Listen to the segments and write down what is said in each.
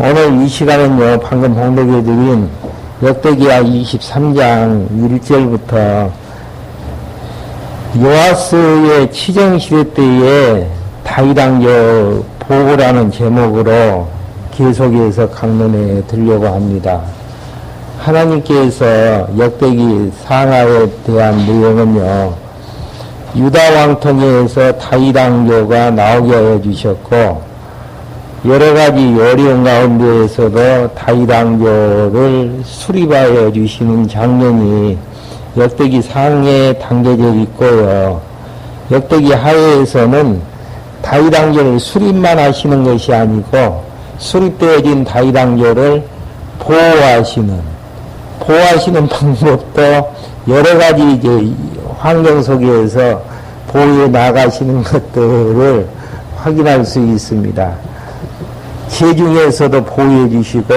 오늘 이 시간은요, 방금 봉독해드린 역대기하 23장 1절부터 요아스의 치정시대 때의 다윗왕조 보고라는 제목으로 계속해서 강론해 드리려고 합니다. 하나님께서 역대기 상하에 대한 내용은요, 유다 왕통에서 다윗왕조가 나오게 하여 주셨고, 여러 가지 어려운 가운데에서도 다윗왕조를 수립하여 주시는 장면이 역대기 상에 담겨져 있고요. 역대기 하에서는 다윗왕조를 수립만 하시는 것이 아니고 수립되어진 다윗왕조를 보호하시는 방법도 여러 가지 이제 환경 속에서 보호해 나가시는 것들을 확인할 수 있습니다. 세중에서도 보호해 주시고,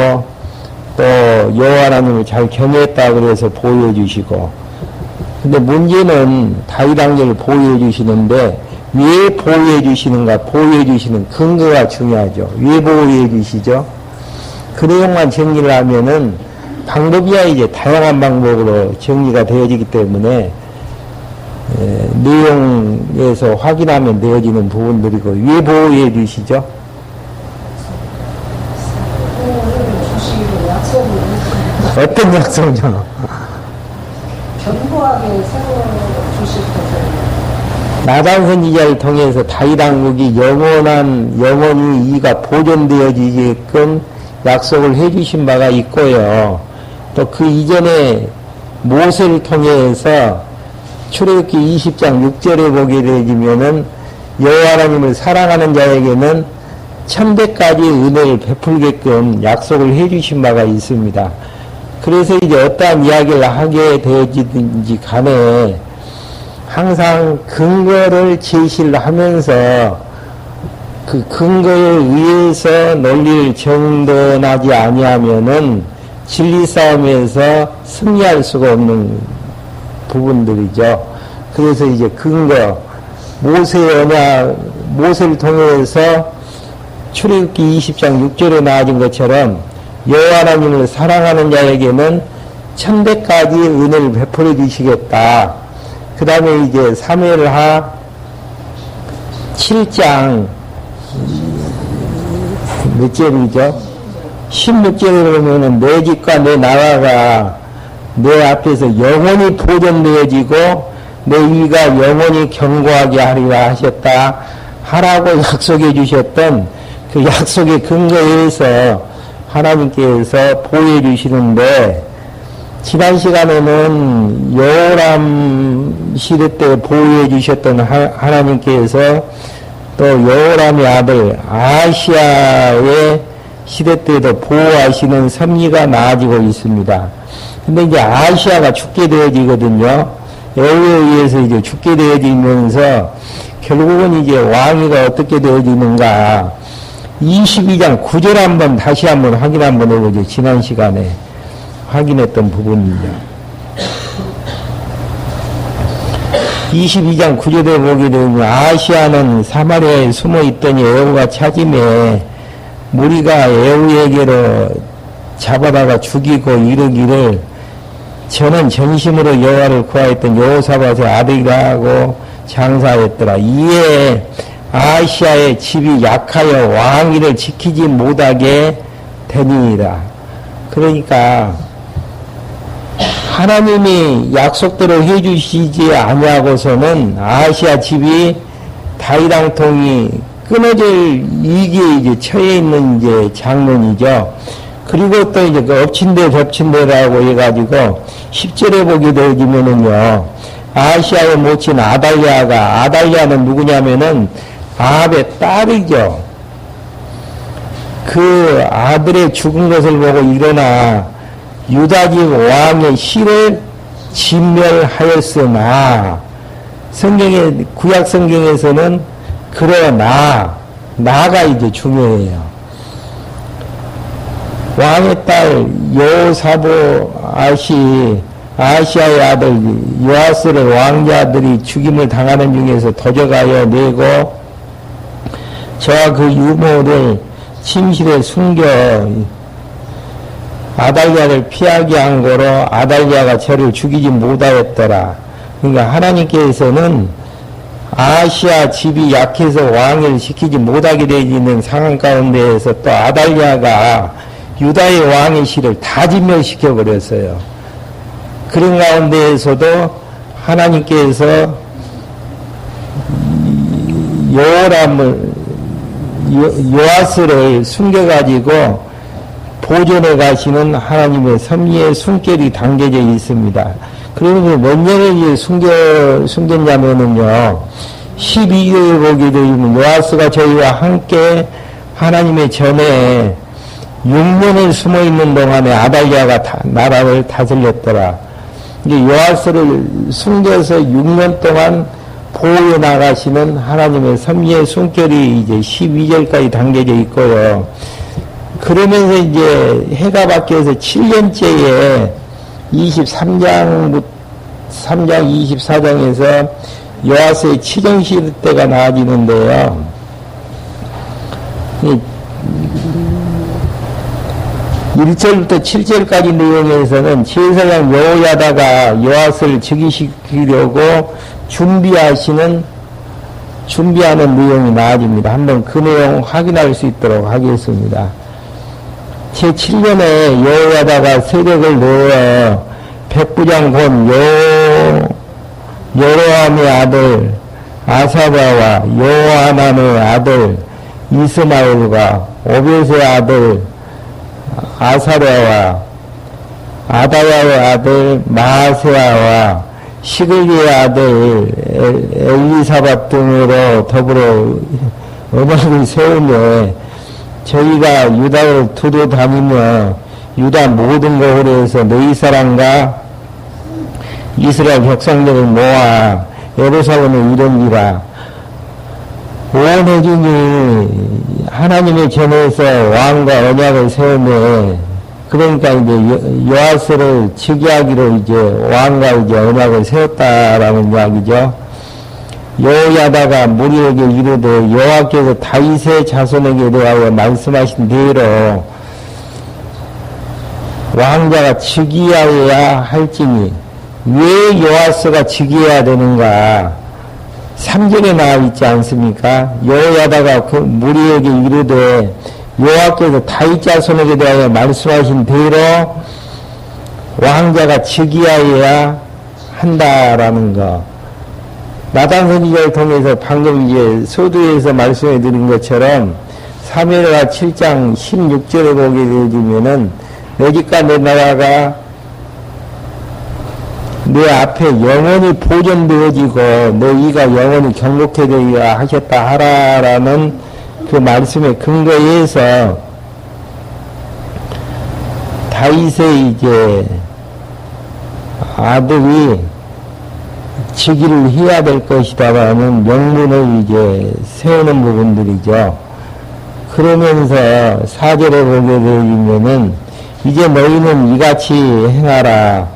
또 여호와 하나님을 잘 경외했다 그래서 보호해 주시고, 근데 문제는 다윗왕조를 보호해 주시는데 왜 보호해 주시는가? 보호해 주시는 근거가 중요하죠. 왜 보호해 주시죠? 그 내용만 정리를 하면은 방법이야 이제 다양한 방법으로 정리가 되어지기 때문에 내용에서 확인하면 되어지는 부분들이고, 왜 보호해 주시죠? 어떤 약속이요? 견고하게 세워주실 것을. 나단 선지자를 통해서 다윗왕국이 영원히 이가 보존되어지게끔 약속을 해주신 바가 있고요. 또 그 이전에 모세를 통해서 출애굽기 20장 6절에 보게 되면은 여호와 하나님을 사랑하는 자에게는 천대까지 은혜를 베풀게끔 약속을 해주신 바가 있습니다. 그래서 이제 어떠한 이야기를 하게 되어지든지 간에 항상 근거를 제시를 하면서 그 근거에 의해서 논리를 정돈하지 아니하면은 진리 싸움에서 승리할 수가 없는 부분들이죠. 그래서 이제 근거, 모세를 통해서 출애굽기 20장 6절에 나와진 것처럼 여호와 하나님을 사랑하는 자에게는 천대까지 은혜를 베풀어 주시겠다. 그 다음에 이제 사무엘하 7장 몇 절이죠? 16절에 보면은 내 집과 내 나라가 내 앞에서 영원히 보존되어지고 내 이가 영원히 견고하게 하리라 하셨다. 하라고 약속해 주셨던 그 약속의 근거에서 하나님께서 보호해 주시는데, 지난 시간에는 여호람 시대 때 보호해 주셨던 하나님께서 또 여호람의 아들 아하시야의 시대 때도 보호하시는 섭리가 나아지고 있습니다. 근데 이제 아하시야가 죽게 되어지거든요. 여호에 의해서 이제 죽게 되어지면서 결국은 이제 왕위가 어떻게 되어지는가. 22장 9절 다시 한번 확인 한번 해보죠. 지난 시간에 확인했던 부분입니다. 22장 9절에 보게 되면 아하시야는 사마리아에 숨어 있더니 에후가 찾음에 무리가 에후에게로 잡아다가 죽이고 이르기를 저는 전심으로 여호와를 구하였던 여호사밧의 아들이라고 장사했더라. 이에 아하시야의 집이 약하여 왕위를 지키지 못하게 되니라. 그러니까 하나님이 약속대로 해주시지 아니하고서는 아하시야 집이 다윗왕통이 끊어질 위기에 이제 처해 있는 이제 장면이죠. 그리고 또 이제 그 엎친데라고 해가지고 10절에 보게 되어지면은요, 아하시야의 모친 아달랴는 누구냐면은 아합의 딸이죠. 그 아들의 죽은 것을 보고 일어나 유다집 왕의 씨를 진멸하였으나, 구약 성경에서는 그러나, 나가 이제 중요해요. 왕의 딸 아하시야의 아들 요아스를 왕자들이 죽임을 당하는 중에서 도적하여 내고 저와 그 유모를 침실에 숨겨 아달랴를 피하게 한 거로 아달랴가 저를 죽이지 못하였더라. 그러니까 하나님께서는 아시아 집이 약해서 왕을 시키지 못하게 되어 있는 상황 가운데에서 또 아달랴가 유다의 왕의 실을 다 진멸시켜 버렸어요. 그런 가운데에서도 하나님께서 요아스를 숨겨가지고 보존해 가시는 하나님의 섭리의 숨결이 담겨져 있습니다. 그러면 몇 년을 숨겼냐면은요, 12절에 보게 되면 요아스가 저희와 함께 하나님의 전에 6년을 숨어 있는 동안에 아달랴가 나라를 다스렸더라. 이제 요아스를 숨겨서 6년 동안 보호해 나가시는 하나님의 섭리의 숨결이 이제 12절까지 담겨져 있고요. 그러면서 이제 해가 바뀌어서 7년째에 3장 24장에서 요아스의 치정시 때가 나아지는데요. 1절부터 7절까지 내용에서는 제사장 여호야다가 요아스를 즉위시키려고 준비하는 내용이 나아집니다. 한번 그 내용 확인할 수 있도록 하겠습니다. 제7년에 여호야다가 세력을 내어 백부장 곧 여로함의 아들 아사바와 요하난의 아들 이스마엘과 오벳의 아들 아사랴와 아다야의 아들 마하세아와 시글기의 아들 엘리사밧 등으로 더불어 언약을 세우며 저희가 유다를 두루 다니며 유다 모든 고을에서 너희 사람과 이스라엘 백성들을 모아 예루살렘에 이르니라. 온 회중이 하나님의 전에서 왕과 언약을 세우며, 그러니까 이제 요아스를 즉위하기로 이제 왕과 이제 언약을 세웠다라는 이야기죠. 여호야다가 무리에게 이르되 여호와께서 다윗의 자손에게 대하여 말씀하신 대로 왕자가 즉위하여야 할지니 왜 요아스가 즉위해야 되는가? 3절에 나와 있지 않습니까? 여호야다가 그 무리에게 이르되 여호와께서 다윗 자손에게 대하여 말씀하신 대로 왕자가 즉위하여야 한다라는 거. 나단 선지자를 통해서 방금 이제 서두에서 말씀해 드린 것처럼 사무엘하 7장 16절에 보게 되면은 내 집과 내 나라가 내 앞에 영원히 보존되어지고 너희가 영원히 경복해 되어야 하셨다 하라라는 그 말씀에 근거해서 다윗의 이제 아들이 즉위를 해야 될 것이다라는 명문을 이제 세우는 부분들이죠. 그러면서 4절에 보게 되면은 이제 너희는 이같이 행하라.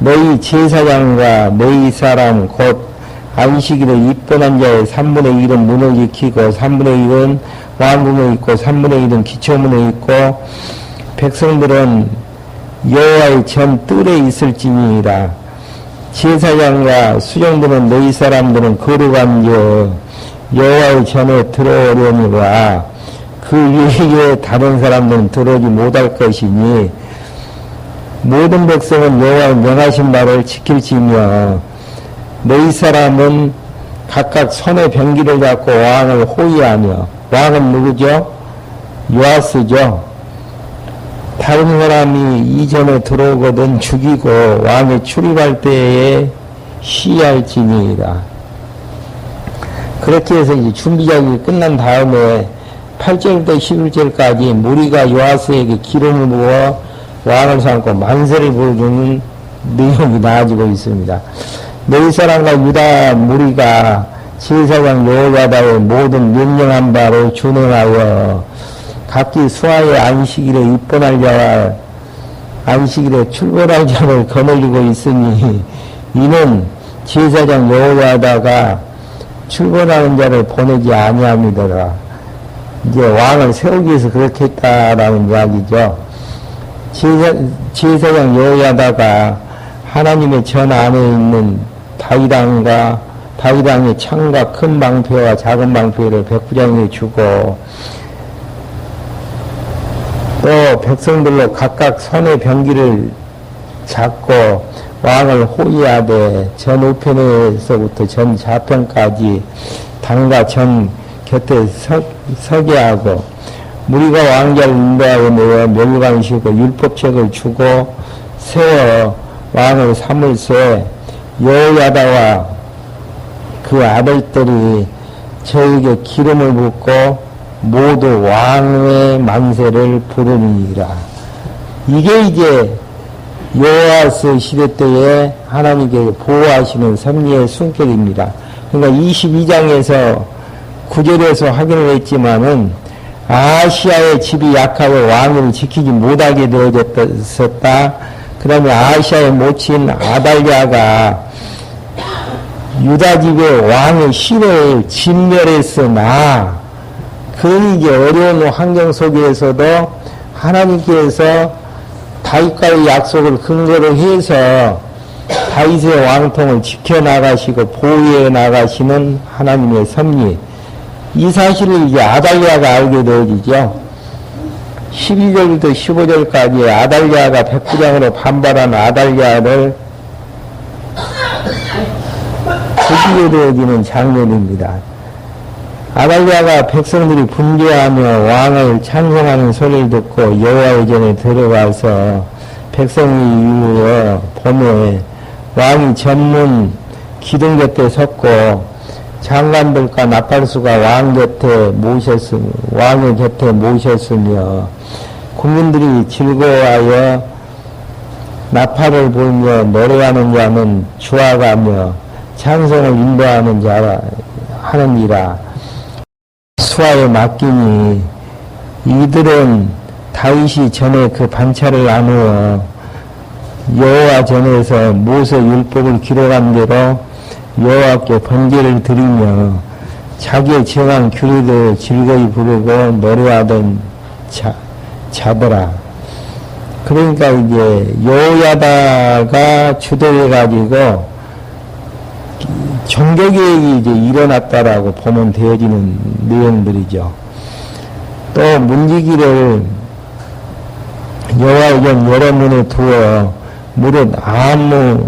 너희 제사장과 너희 사람 곧 안식일에 입번한 자의 3분의 1은 문을 지키고 3분의 1은 왕궁에 있고 3분의 1은 기초문에 있고 백성들은 여호와의 전 뜰에 있을지니라. 제사장과 수령들은 너희 사람들은 거룩한즉 여호와의 전에 들어오려니와 그 위에 다른 사람들은 들어오지 못할 것이니 모든 백성은 여호와의 명하신 바를 지킬지며 너희 사람은 각각 손에 병기를 잡고 왕을 호위하며 왕은 누구죠? 요아스죠. 다른 사람이 이전에 들어오거든 죽이고 왕이 출입할 때에 시할지니라. 그렇게 해서 이제 준비작이 끝난 다음에 8절부터 11절까지 무리가 요아스에게 기름을 부어 왕을 삼고 만세를 보여주는 내용이 나아지고 있습니다. 너희 사람과 유다 무리가 제사장 여호야다의 모든 명령한 바를 준행하여 각기 수하의 안식일에 입번할 자와 안식일에 출근할 자를 거느리고 있으니 이는 제사장 여호야다가 출근하는 자를 보내지 아니함이더라. 이제 왕을 세우기 위해서 그렇게 했다라는 이야기죠. 제사장 여호야다가 하나님의 전 안에 있는 다윗왕의 창과 큰 방패와 작은 방패를 백부장에게 주고, 또 백성들로 각각 손에 병기를 잡고 왕을 호위하되 전 우편에서부터 전 좌편까지 당과 전 곁에 서게 하고, 무리가 왕자를 인도하여 내어 멸관시고 율법책을 주고 세워 왕을 삼을새 여호야다와 그 아들들이 저에게 기름을 붓고 모두 왕의 만세를 부르니라. 이게 이제 여호아스 시대 때에 하나님께 보호하시는 섭리의 순결입니다. 그러니까 22장에서 9절에서 확인을 했지만은 아시아의 집이 약하여 왕위를 지키지 못하게 되어졌었다. 그 다음에 아시아의 모친 아달랴가 유다 집의 왕의 신을 진멸했으나 그 이제 어려운 환경 속에서도 하나님께서 다윗과의 약속을 근거로 해서 다윗의 왕통을 지켜나가시고 보호해 나가시는 하나님의 섭리, 이 사실을 이제 아달랴가 알게 되어지죠. 12절부터 15절까지 아달랴가 백부장으로 반발한 아달랴를 죽이게 되어지는 장면입니다. 아달랴가 백성들이 분개하며 왕을 찬송하는 소리를 듣고 여호와의 전에 들어가서 백성이 이루어 보매 왕이 전문 기둥 곁에 섰고 장관들과 나팔수가 왕의 곁에 모셨으며 국민들이 즐거워하여 나팔을 불며 노래하는 자는 주와가며 찬송을 인도하는 자라 하느니라. 수하에 맡기니 이들은 다윗이 전에 그 반차를 나누어 여호와 전에서 모세 율법을 기록한 대로 여호와께 번제를 드리며 자기의 정한 규례대로 즐거이 부르고 노래하던 자더라. 그러니까 이제 여호야다가 주도해가지고 종교개혁이 이제 일어났다라고 보면 되어지는 내용들이죠. 또 문지기를 여호와의 전 여러 문에 두어 무릇 아무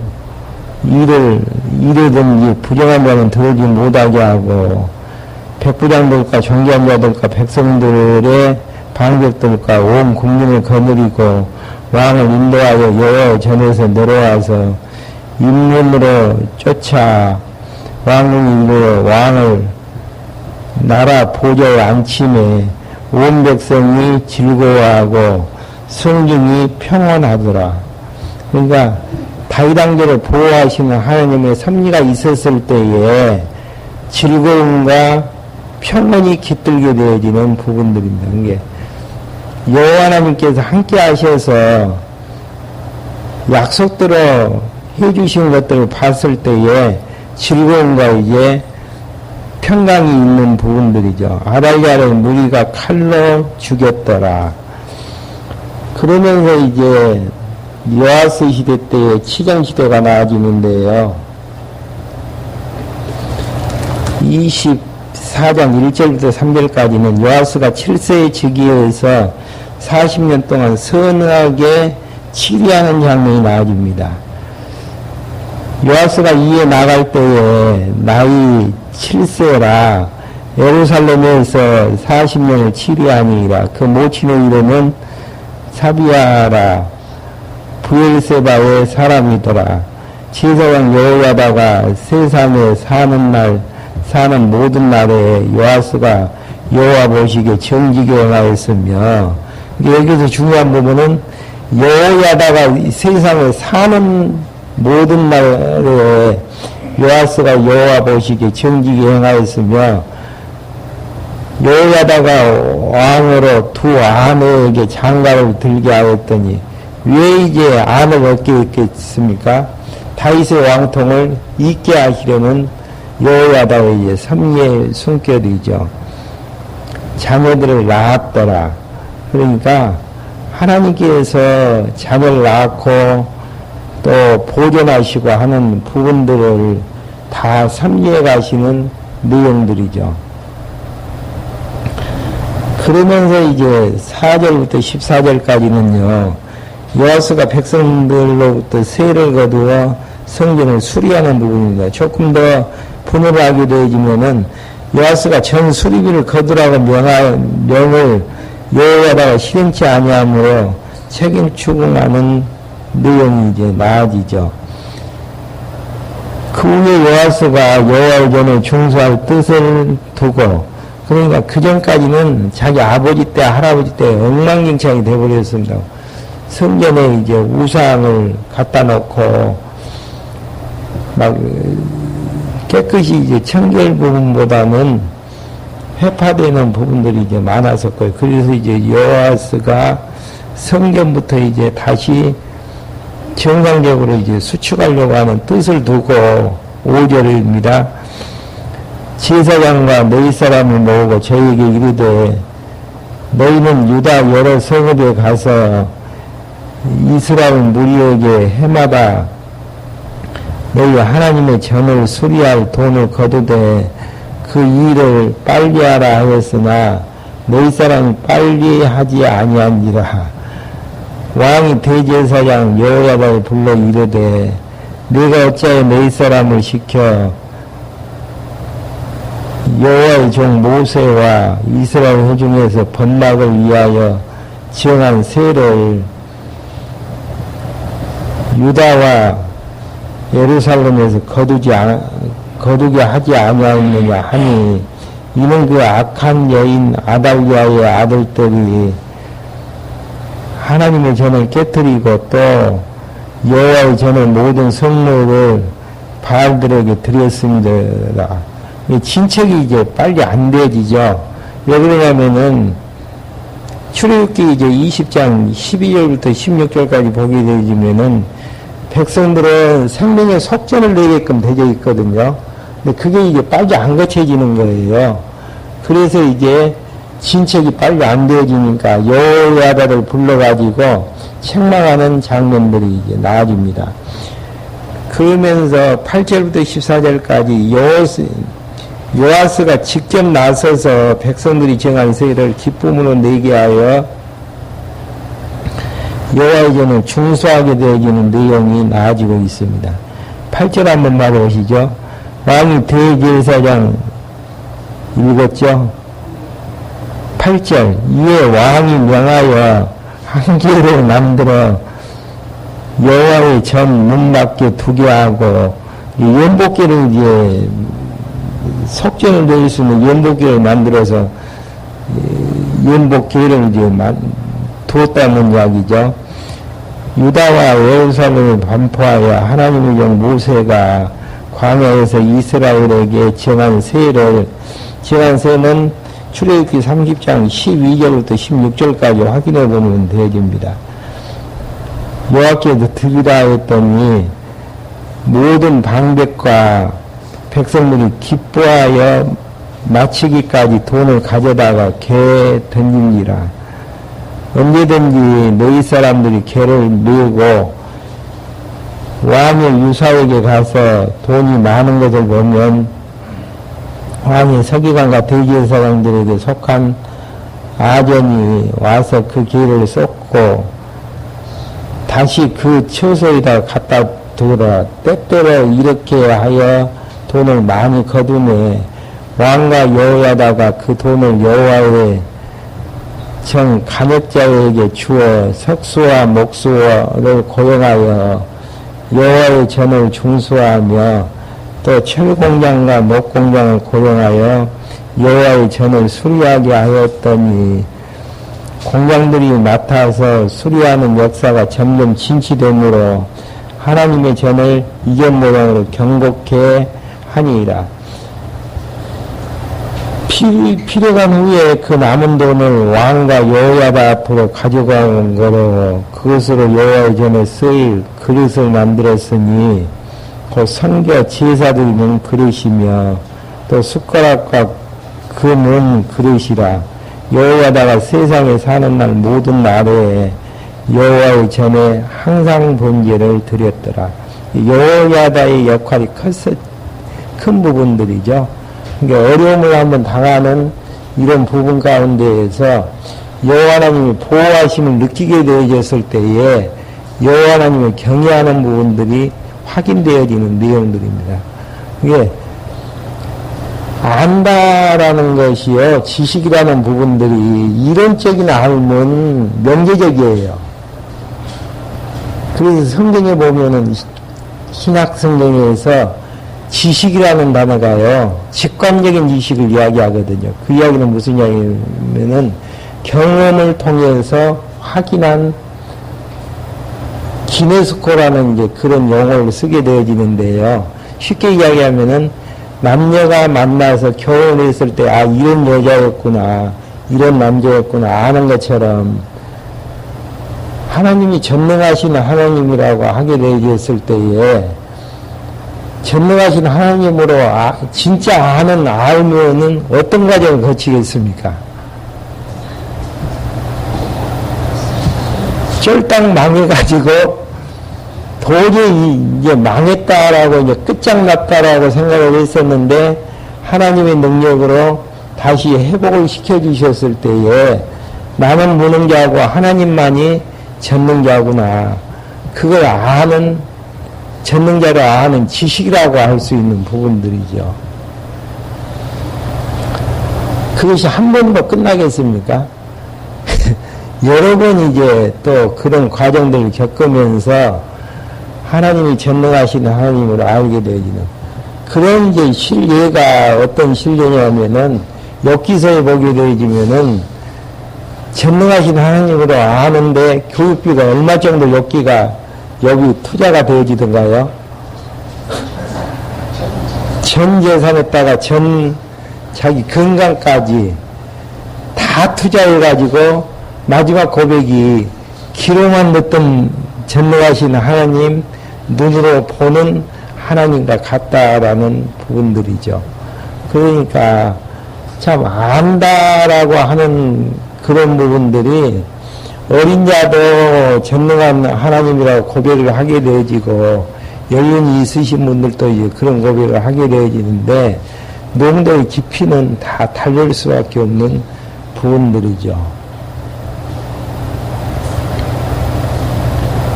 이르든지 부정한 자는 들어오지 못하게 하고 백부장들과 존귀한 자들과 백성들의 방백들과 온 국민을 거느리고 왕을 인도하여 여호와의 전에서 내려와서 인문으로 쫓아 왕궁이 이루어 왕을 나라 보좌에 앉힘에 온 백성이 즐거워하고 성중이 평온하더라. 그러니까 다윗왕조를 보호하시는 하나님의 섭리가 있었을 때에 즐거움과 평온이 깃들게 되어지는 부분들입니다. 이게 여호와 하나님께서 함께 하셔서 약속대로 해주신 것들을 봤을 때에 즐거움과 이제 평강이 있는 부분들이죠. 아달랴를 무리가 칼로 죽였더라. 그러면서 이제 요아스 시대 때에 치정 시대가 나아지는데요. 24장 1절부터 3절까지는 요아스가 7세의 즉위에서 40년 동안 선하게 치리하는 장면이 나아집니다. 요아스가 이에 나갈 때에 나이 7세라 예루살렘에서 40년을 치리하니라. 그 모친의 이름은 사비아라 부엘세바의 사람이더라. 제사장 여호야다가 세상에 사는 모든 날에 요아스가 여호와 보시기에 정직에 행하였으며, 여기서 중요한 부분은 여호야다가 세상에 사는 모든 날에 요아스가 여호와 보시기에 정직에 행하였으며, 여호야다가 왕으로 두 아내에게 장가를 들게 하였더니 왜 이제 안을 얻게 했겠습니까? 다윗의 왕통을 잇게 하시려는 여호야다의 섭리의 숨결이죠. 자녀들을 낳았더라. 그러니까 하나님께서 자녀를 낳고 또 보존하시고 하는 부분들을 다 섭리해 가시는 내용들이죠. 그러면서 이제 4절부터 14절까지는요, 여호와스가 백성들로부터 세를 거두어 성전을 수리하는 부분입니다. 조금 더 분열하게 되어지면은 여호와스가 전 수리비를 거두라고 명을 여호와다가 실행치 아니하므로 책임 추궁하는 내용이 이제 나아지죠. 그 후에 여호와스가 여호와의 전에 충수할 뜻을 두고, 그러니까 그 전까지는 자기 아버지 때 할아버지 때 엉망진창이 되어버렸습니다. 성전에 이제 우상을 갖다 놓고 막 깨끗이 이제 청결 부분보다는 회파되는 부분들이 이제 많았었고요. 그래서 이제 여호와스가 성전부터 이제 다시 정상적으로 이제 수축하려고 하는 뜻을 두고 5절입니다. 제사장과 너희 사람을 모으고 저에게 이르되 너희는 유다 여러 성읍에 가서 이스라엘 무리에게 해마다 너희 하나님의 전을 수리할 돈을 거두되 그 일을 빨리 하라 하였으나 너희 사람이 빨리 하지 아니한지라. 왕이 대제사장 여호야다를 불러 이르되 네가 어찌하여 너희 사람을 시켜 여호와의 종 모세와 이스라엘 회중에서 번막을 위하여 지정한 세를 유다와 예루살렘에서 거두게 하지 아니하였느냐 하니, 이는 그 악한 여인 아달리아의 아들들이 하나님의 전을 깨뜨리고 또 여호와의 전의 모든 성물을 바알들에게 드렸습니다. 친척이 이제 빨리 안 되어지죠. 왜 그러냐면은 출애굽기 이제 20장 12절부터 16절까지 보게 되지면은 백성들은 생명의 속전을 내게끔 되어 있거든요. 근데 그게 이제 빨리 안 거쳐지는 거예요. 그래서 이제 친척이 빨리 안 되어지니까 여호야다를 불러가지고 책망하는 장면들이 이제 나아집니다. 그러면서 8절부터 14절까지 요아스가 직접 나서서 백성들이 정한 세를 기쁨으로 내게 하여 여호와의 전을 충수하게 되어지는 내용이 나아지고 있습니다. 8절 한번 말해보시죠. 왕이 대제사장 읽었죠? 8절 이에 왕이 명하여 한 개로 만들어 여호와의 전 문 밖에 두게 하고, 연복기를 이제 속전을 내릴 수 있는 연복기를 만들어서 연복기를 이제 두었다는 이야기죠. 유다와 예루살렘을 반포하여 하나님의 종 모세가 광야에서 이스라엘에게 정한 세를, 정한 세는 출애굽기 30장 12절부터 16절까지 확인해 보면 되어집니다. 여호와께서 드리라 했더니 모든 방백과 백성들이 기뻐하여 마치기까지 돈을 가져다가 개에 던진지라. 언제든지 너희 사람들이 개를 메고 왕의 유사에게 가서 돈이 많은 것을 보면 왕의 서기관과 대제사장들에게 속한 아전이 와서 그 개를 쏟고 다시 그 처소에다 갖다 두라. 때때로 이렇게 하여 돈을 많이 거두매 왕과 여호야다가 그 돈을 여호와의 정 간역자에게 주어 석수와 목수를 고용하여 여호와의 전을 중수하며 또 철공장과 목공장을 고용하여 여호와의 전을 수리하게 하였더니 공장들이 맡아서 수리하는 역사가 점점 진치되므로 하나님의 전을 이전 모양으로 경곡해 하니라. 필요한 후에 그 남은 돈을 왕과 여호야다 앞으로 가져간 거로 그것으로 여호와의 전에 쓰일 그릇을 만들었으니 곧 선교 제사드리는 그릇이며 또 숟가락과 그 문 그릇이라. 여호와다가 세상에 사는 날 모든 날에 여호와의 전에 항상 번제를 드렸더라. 여호야다의 역할이 큰 부분들이죠. 그러니까 어려움을 한번 당하는 이런 부분 가운데에서 여호와 하나님의 보호하심을 느끼게 되어졌을 때에 여호와 하나님을 경외하는 부분들이 확인되어지는 내용들입니다. 이게 안다라는 것이요, 지식이라는 부분들이 이론적인 알면 명제적이에요. 그래서 성경에 보면은 신약 성경에서 지식이라는 단어가요, 직관적인 지식을 이야기하거든요. 그 이야기는 무슨 이야기냐면은 경험을 통해서 확인한 기네스코라는 이제 그런 용어를 쓰게 되어지는데요. 쉽게 이야기하면은 남녀가 만나서 결혼했을 때, 아, 이런 여자였구나, 이런 남자였구나, 아는 것처럼 하나님이 전능하신 하나님이라고 하게 되었을 때에 전능하신 하나님으로 진짜 알면은 어떤 과정을 거치겠습니까? 쫄딱 망해가지고 도저히 이제 망했다라고 이제 끝장났다라고 생각을 했었는데 하나님의 능력으로 다시 회복을 시켜주셨을 때에 나는 무능자고 하나님만이 전능자구나. 그걸 아는, 전능자를 아는 지식이라고 할 수 있는 부분들이죠. 그것이 한 번으로 끝나겠습니까? 여러 번 이제 또 그런 과정들을 겪으면서 하나님이 전능하신 하나님으로 알게 되어지는 그런 이제 신뢰가 어떤 신뢰냐면은 엽기서에 보게 되어지면은 전능하신 하나님으로 아는데 교육비가 얼마 정도 엽기가 여기 투자가 되어지던가요? 전 재산에다가 전 자기 건강까지 다 투자해가지고 마지막 고백이 귀로만 듣던 전능하신 하나님, 눈으로 보는 하나님과 같다라는 부분들이죠. 그러니까 참 안다라고 하는 그런 부분들이 어린 자도 전능한 하나님이라고 고백을 하게 되어지고 연륜이 있으신 분들도 이제 그런 고백을 하게 되어지는데 농도의 깊이는 다 다를 수밖에 없는 부분들이죠.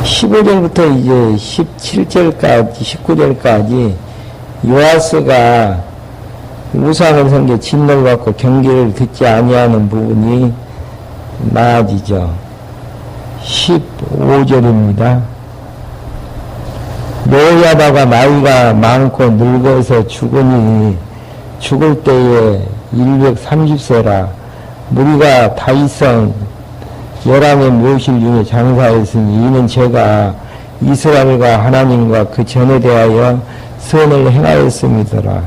15절부터 이제 17절까지, 19절까지 요아스가 우상을 섬겨 진노를 받고 경계를 듣지 아니하는 부분이 나아지죠. 15절입니다. 노야다가 나이가 많고 늙어서 죽으니 죽을 때에 130세라 무리가 다윗성 요람의 묘실 중에 장사했으니 이는 제가 이스라엘과 하나님과 그 전에 대하여 선을 행하였음이더라.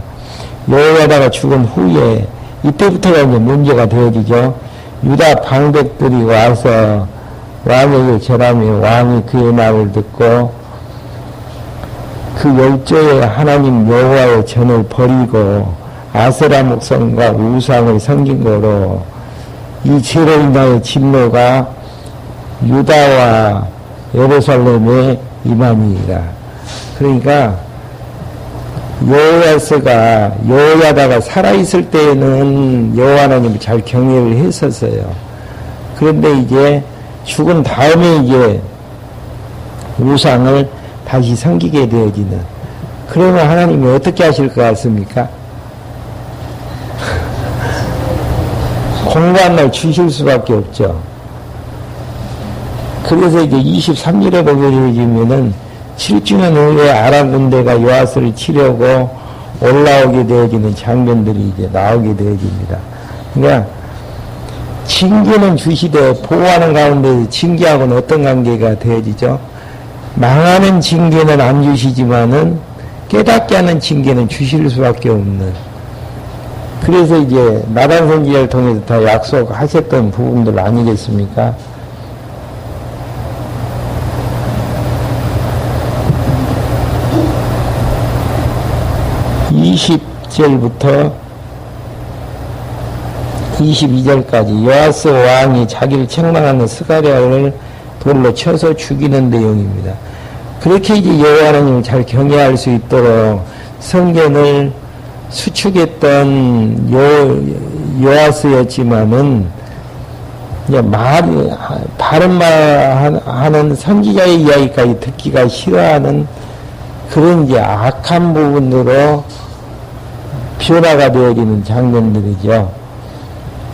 여호야다가 죽은 후에 이때부터가 이제 문제가 되어지죠. 유다 방백들이 와서 왕에게 절하며 왕이 그의 말을 듣고 그 열조의 하나님 여호와의 전을 버리고 아세라 목성과 우상을 섬긴 거로 이 죄로 인하여 진노가 유다와 예루살렘에 임하니라. 그러니까 여호야스가 여호야다가 살아있을 때에는 여호와 하나님을 잘 경외를 했었어요. 그런데 이제 죽은 다음에 이제 우상을 다시 섬기게 되어지는, 그러면 하나님이 어떻게 하실 것 같습니까? 공부한 날 주실 수밖에 없죠. 그래서 이제 23절에 보게 되어지면은 7주년 후에 아람 군대가 요아스를 치려고 올라오게 되어지는 장면들이 이제 나오게 되어집니다. 그러니까 징계는 주시되 보호하는 가운데 징계하고는 어떤 관계가 되어지죠? 망하는 징계는 안 주시지만은 깨닫게 하는 징계는 주실 수밖에 없는. 그래서 이제 나단 선지자를 통해서 다 약속하셨던 부분들 아니겠습니까? (20절부터) 22절까지 요아스 왕이 자기를 책망하는 스가랴를 돌로 쳐서 죽이는 내용입니다. 그렇게 이제 여호와 하나님을 잘 경외할 수 있도록 성전을 수축했던 요아스였지만은 이제 바른 말 하는 선지자의 이야기까지 듣기가 싫어하는 그런 이제 악한 부분으로 변화가 되어지는 장면들이죠.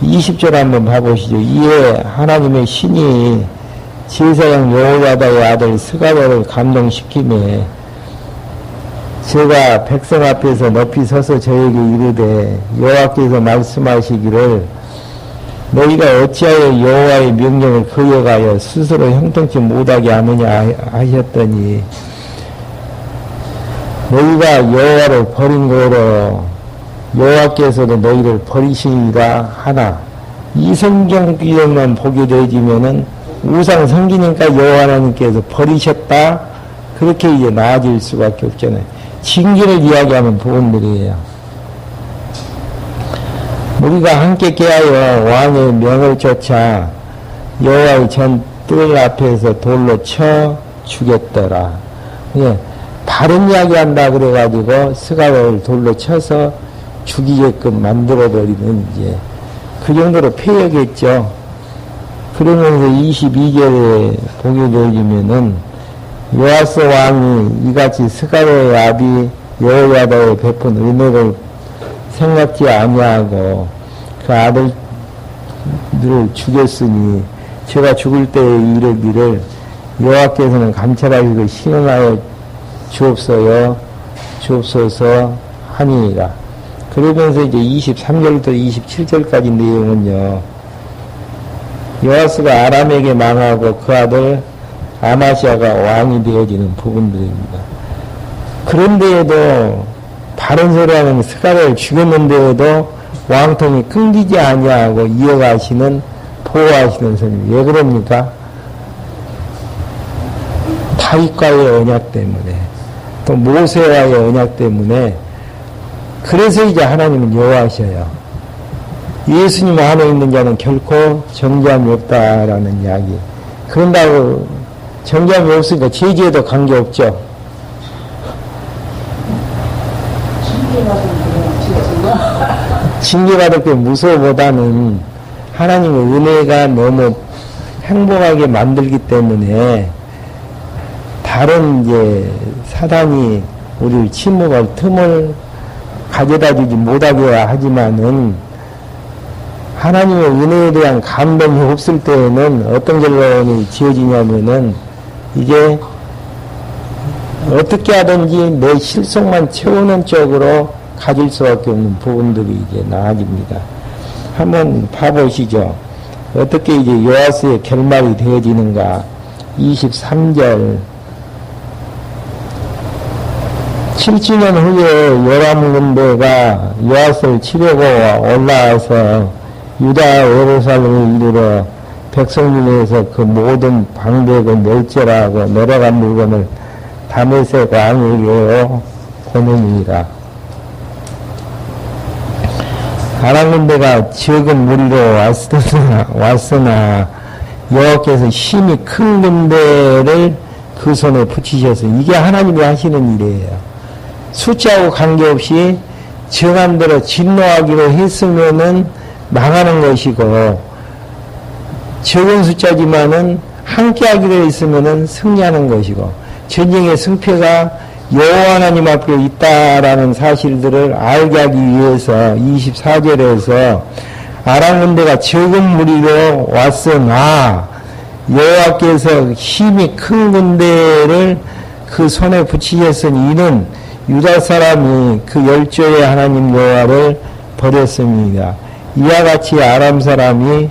20절 한번 봐보시죠. 이에 하나님의 신이 제사장 여호야다의 아들 스가랴를 감동시키매 제가 백성 앞에서 높이 서서 저에게 이르되 여호와께서 말씀하시기를 너희가 어찌하여 여호와의 명령을 거역하여 스스로 형통치 못하게 하느냐 하셨더니 너희가 여호와를 버린 거로 여호와께서도 너희를 버리시리라 하나 이 성경 구절만 보게 되지면은 우상 섬기니까 여호와 하나님께서 버리셨다 그렇게 이제 나아질 수밖에 없잖아요. 징계를 이야기하는 부분들이에요. 우리가 함께 깨하여 왕의 명을 쫓아 여호와의 전뜰 앞에서 돌로 쳐 죽였더라. 예, 다른 이야기한다 그래가지고 스가랴를 돌로 쳐서 죽이게끔 만들어버리는 이제 그 정도로 폐역했죠. 그러면서 22절에 보게 되면은 요아스 왕이 이같이 스가랴의 아비 여호야다에 베푼 은혜를 생각지 아니하고 그 아들들을 죽였으니 제가 죽을 때에 이르기를 여호와께서는 감찰하시고 시험하여 주옵소서 하니라. 그러면서 이제 23절부터 27절까지 내용은요. 요아스가 아람에게 망하고 그 아들 아마시아가 왕이 되어지는 부분들입니다. 그런데에도 바른 소리하는 스가랴를 죽였는데에도 왕통이 끊기지 아니하고 이어가시는 보호하시는 선생님. 왜 그럽니까? 다윗과의 언약 때문에 또 모세와의 언약 때문에 그래서 이제 하나님은 여호와셔요. 예수님 안에 있는 자는 결코 정죄함이 없다라는 이야기. 그런다고 정죄함이 없으니까 제지에도 관계없죠. 징계받을 게 무서워보다는 하나님의 은혜가 너무 행복하게 만들기 때문에 다른 이제 사단이 우리를 침묵할 틈을 가져다 주지 못하게 하지만은 하나님의 은혜에 대한 감동이 없을 때에는 어떤 결론이 지어지냐면은 이제 어떻게 하든지 내 실속만 채우는 쪽으로 가질 수밖에 없는 부분들이 이제 나아집니다. 한번 봐보시죠. 어떻게 이제 요아스의 결말이 되어지는가. 23절 7주년 후에 요람 군대가 요아스를 치려고 올라와서 유다 예루살렘에 이르러 백성 중에서 그 모든 방백을 멸절하고 내려간 물건을 다메섹 왕에게 보내니라. 아람 군대가 적은 무리로 왔으나 여호와께서 힘이 큰 군대를 그 손에 붙이셔서 이게 하나님이 하시는 일이에요. 숫자하고 관계없이 정한 대로 진노하기로 했으면은 망하는 것이고 적은 숫자지만은 함께 하기로 했으면은 승리하는 것이고 전쟁의 승패가 여호와 하나님 앞에 있다라는 사실들을 알게 하기 위해서 24절에서 아람 군대가 적은 무리로 왔으나 여호와께서 힘이 큰 군대를 그 손에 붙이셨으니 이는 유다 사람이 그 열조의 하나님 여호와를 버렸습니다. 이와 같이 아람 사람이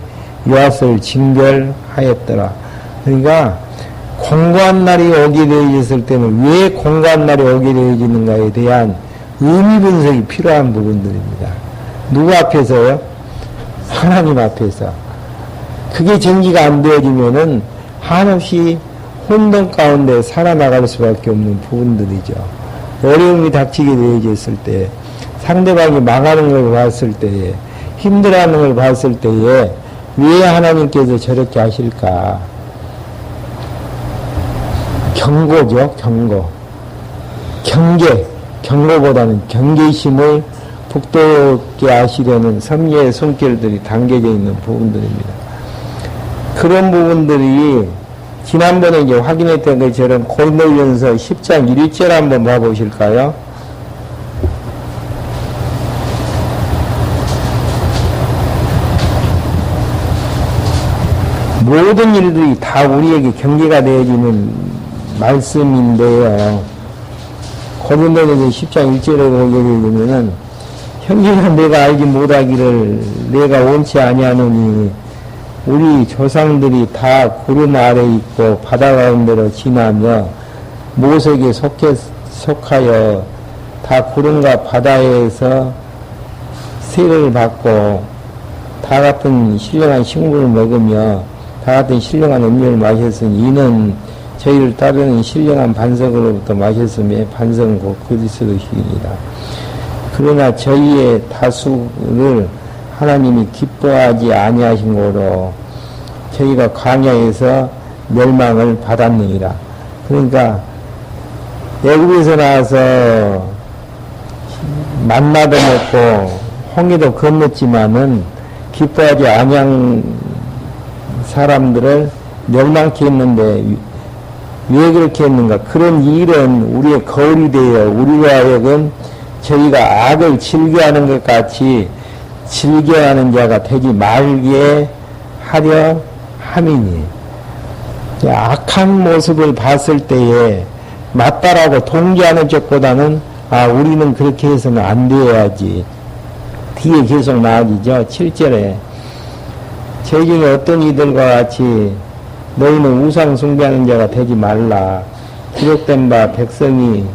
요아스를 징벌하였더라. 그러니까 공고한 날이 오게 되어졌을 때는 왜 공고한 날이 오게 되어지는가에 대한 의미 분석이 필요한 부분들입니다. 누구 앞에서요? 하나님 앞에서. 그게 정지가 안 되어지면은 한없이 혼돈 가운데 살아나갈 수밖에 없는 부분들이죠. 어려움이 닥치게 되어졌을 때, 상대방이 망하는 걸 봤을 때에 힘들어하는 걸 봤을 때에 왜 하나님께서 저렇게 하실까? 경고죠, 경고. 경고보다는 경계심을 북돋게 하시려는 섭리의 손길들이 담겨져 있는 부분들입니다. 그런 부분들이 지난번에 이제 확인했던 것처럼 고린도전서 10장 1절 한번 봐보실까요? 모든 일들이 다 우리에게 경계가 되어지는 말씀인데요. 고린도전서 10장 1절에 보게 되면은 형제가 내가 알지 못하기를 내가 원치 아니하노니 우리 조상들이 다 구름 아래 있고 바다 가운데로 지나며 모색에 속하여 다 구름과 바다에서 세를 받고 다 같은 신령한 식물을 먹으며 다 같은 신령한 음료를 마셨으니 이는 저희를 따르는 신령한 반석으로부터 마셨으며 반석은 곧 그리스도시니라. 그러나 저희의 다수를 하나님이 기뻐하지 아니하신 거로 저희가 광야에서 멸망을 받았느니라. 그러니까 애굽에서 나와서 만나도 먹고 홍해도 건넜지만은 기뻐하지 아니한 사람들을 멸망케 했는데 왜 그렇게 했는가? 그런 일은 우리의 거울이 되어 우리로 하여금 저희가 악을 즐겨하는 것 같이 즐겨하는 자가 되지 말게 하려 함이니, 악한 모습을 봤을 때에 맞다라고 동조하는 쪽보다는 우리는 그렇게 해서는 안 되어야지. 뒤에 계속 나아지죠. 7절에 저희 중에 어떤 이들과 같이 너희는 우상 숭배하는 자가 되지 말라. 기록된 바 백성이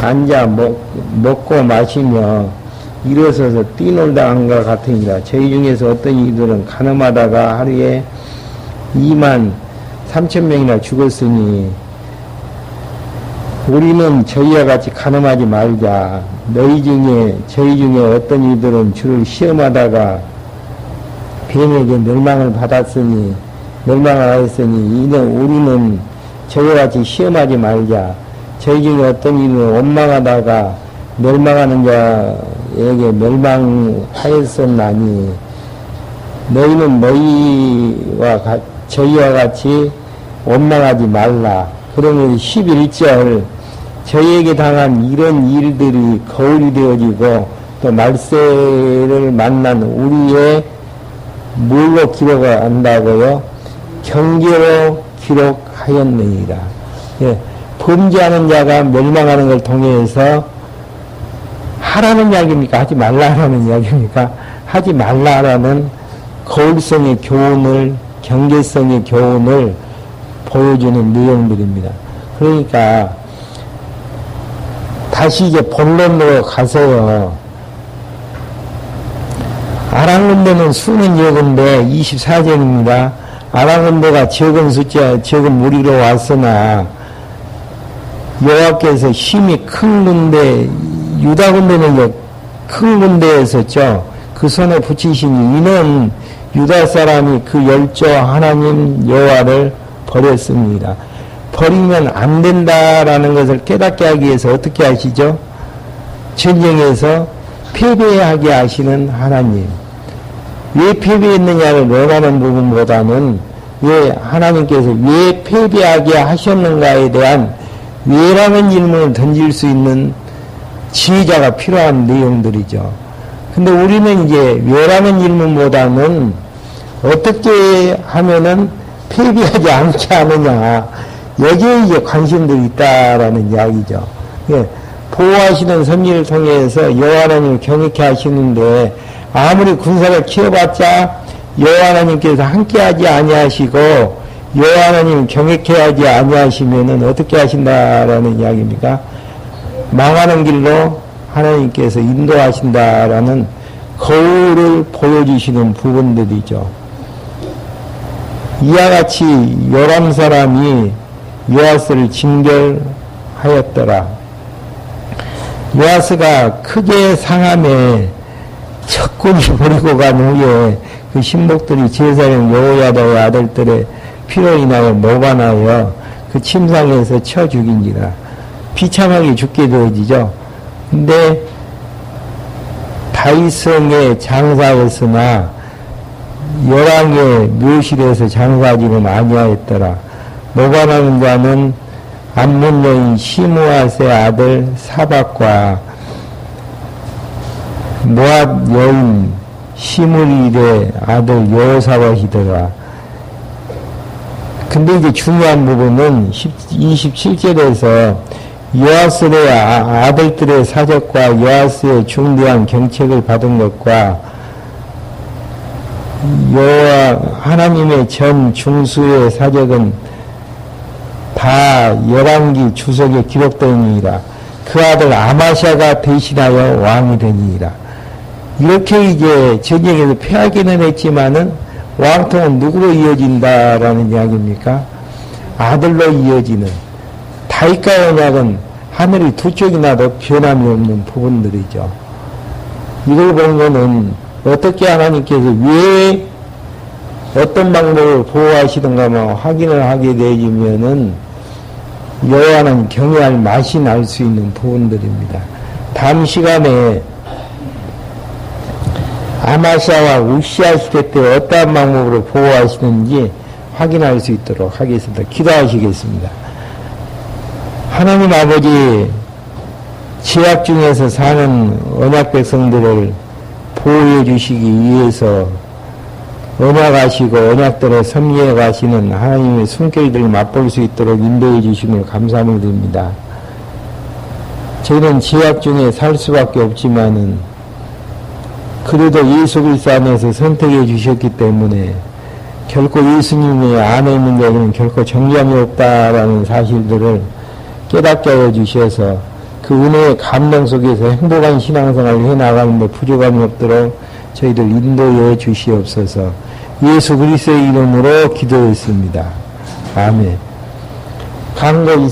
앉아 먹고 마시며 일어서서 뛰놀다 한 것 같으니라. 저희 중에서 어떤 이들은 가늠하다가 하루에 23,000명이나 죽었으니 우리는 저희와 같이 가늠하지 말자. 저희 중에 어떤 이들은 주를 시험하다가 뱀에게 멸망을 하였으니 우리는 저희와 같이 시험하지 말자. 저희 중에 어떤 이들은 원망하다가 멸망하는 자에게 멸망하였었나니 너희는 저희와 같이 원망하지 말라. 그러면 11절 저희에게 당한 이런 일들이 거울이 되어지고 또 말세를 만난 우리의 뭘로 기록한다고요? 경계로 기록하였느니라. 예, 범죄하는 자가 멸망하는 걸 통해서 하라는 이야기입니까? 하지 말라라는 이야기입니까? 하지 말라라는 거울성의 교훈을, 경계성의 교훈을 보여주는 내용들입니다. 그러니까 다시 이제 본론으로 가서요. 아랑군대는 수는 적은데 24절입니다. 아랑군대가 적은 숫자, 적은 무리로 왔으나 여호와께서 힘이 큰 군대, 유다 군대는 큰 군대였었죠. 그 손에 붙이시니 이는 유다 사람이 그 열조 하나님 여호와를 버렸습니다. 버리면 안 된다라는 것을 깨닫게 하기 위해서 어떻게 하시죠? 전쟁에서 패배하게 하시는 하나님. 왜 패배했느냐를 원하는 부분보다는 왜 하나님께서 왜 패배하게 하셨는가에 대한 왜라는 질문을 던질 수 있는 지혜자가 필요한 내용들이죠. 근데 우리는 이제 왜라는 질문보다는 어떻게 하면은 패배하지 않게 하느냐, 여기에 이제 관심들이 있다라는 이야기죠. 예, 보호하시는 섭리를 통해서 여호와 하나님을 경외케 하시는데 아무리 군사를 키워봤자 여호와 하나님께서 함께하지 아니하시고 여호와 하나님을 경외케 하지 아니하시면은 어떻게 하신다라는 이야기입니까? 망하는 길로 하나님께서 인도하신다라는 거울을 보여주시는 부분들이죠. 이와 같이 요람 사람이 요아스를 징벌하였더라. 요아스가 크게 상함에 척군이 버리고 간 후에 그 신복들이 제사장 여호야다의 아들들의 피로 인하여 모반하여 그 침상에서 쳐 죽인지라. 비참하게 죽게 되어지죠. 근데 다윗성에 장사했으나 열왕의 묘실에서 장사하지는 아니하였더라. 모반하는 자는 암몬 여인 시므앗의 아들 사박과 모압 여인 시므릴의 아들 여호사밧이더라. 근데 이제 중요한 부분은 27절에서 요아스의 아들들의 사적과 요아스의 중대한 경책을 받은 것과 여호와 하나님의 전 중수의 사적은 다 열왕기 주석에 기록되니라. 그 아들 아마샤가 대신하여 왕이 되니라. 이렇게 이제 전쟁에서 패하기는 했지만은 왕통은 누구로 이어진다라는 이야기입니까? 아들로 이어지는. 다윗과 언약은 하늘이 두 쪽이나 더 변함이 없는 부분들이죠. 이걸 보면은 어떻게 하나님께서 왜 어떤 방법을 보호하시던가만 확인을 하게 되면은 여호와는 경외할 맛이 날 수 있는 부분들입니다. 다음 시간에 아마샤와 우시아 시대 때 어떠한 방법으로 보호하시는지 확인할 수 있도록 하겠습니다. 기도하시겠습니다. 하나님 아버지, 죄악 중에서 사는 언약 백성들을 보호해 주시기 위해서 언약하시고 언약들을 섭리해 가시는 하나님의 숨결들을 맛볼 수 있도록 인도해 주심을 감사함을 드립니다. 저희는 죄악 중에 살 수밖에 없지만은 그래도 예수 그리스도 안에서 선택해 주셨기 때문에 결코 예수님의 안에 있는 자에는 결코 정죄함이 없다라는 사실들을 깨닫게 하여 주셔서 그 은혜의 감동 속에서 행복한 신앙생활을 해나가는데 부족함이 없도록 저희들 인도해 주시옵소서. 예수 그리스도의 이름으로 기도했습니다. 아멘. 강고